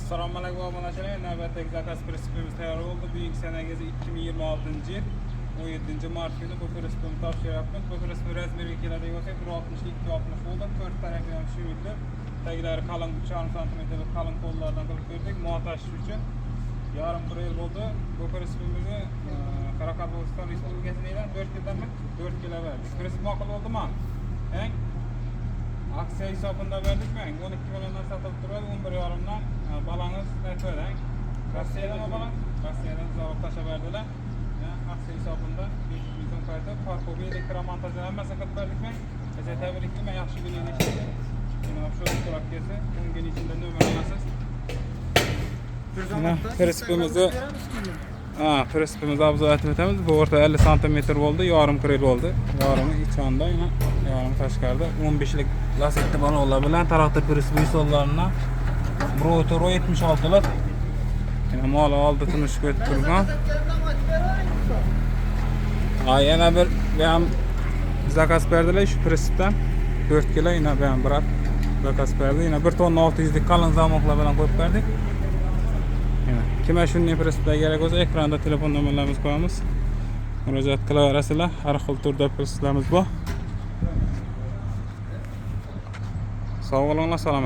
Assalomu alaykum obunachilar. Navbatdagi zakaz pressimiz tayyor bo'ldi. Buyuk sanangiz 2026-yil 17 mart kuni bu pressimizni topshiryapmiz. Bu pressimiz razmeriga keladigan bo'lsa 1.60-2.60 bo'ldi. 4 tarafli ham shu edi. Taglari qalin 3,5 sm qalin qo'llardan qilib berdik. Montaj uchun yarim yil bo'ldi. Bu pressimizni Qoraqalpog'iston Respublikasidan 4 yildanmi? 4 yil verdik. Pressim ma'qul bo'ldimi? Aksiya hisobında verdik mi? 12 milyondan satılıp duruyor, 11,5'dan balanız netverden. Rossiyadan o balan, Rossiyadan zavod taşa verdiler. Aksiya hisobında 500 milyon kaydı. Parkobi elektromontajdan hemen sakıp verdik mi? Bize tebrikli mi? Yaxşı bir yedi işte. Yine şu kulak kesi, 10 gün içinde nömer alasız. Prensipimizi prensipimizi abzal etib o'tamiz. Bu orta 50 cm oldu, yarım kril oldu. Yarımı iç anda yine yarım taşkarda 15'lik lastikli balonlar bilen traktor prensipi sollarına Brotoro 76'lık. Yine malı aldı tunuş kötü durgan. Yana bir benim zakaz verdiler şu prensipten 4 kilo yine benim bırak zakaz verdi. Yine 1 ton 600'lik kalın zamokla bilen koyup verdik. Kime şunun prensipte gerek olsa ekranda telefon numaralarımız koyamız. Müracaat kılaverasizlar. Har xil turda prensiplarimiz bu. Sağ olun, salomat.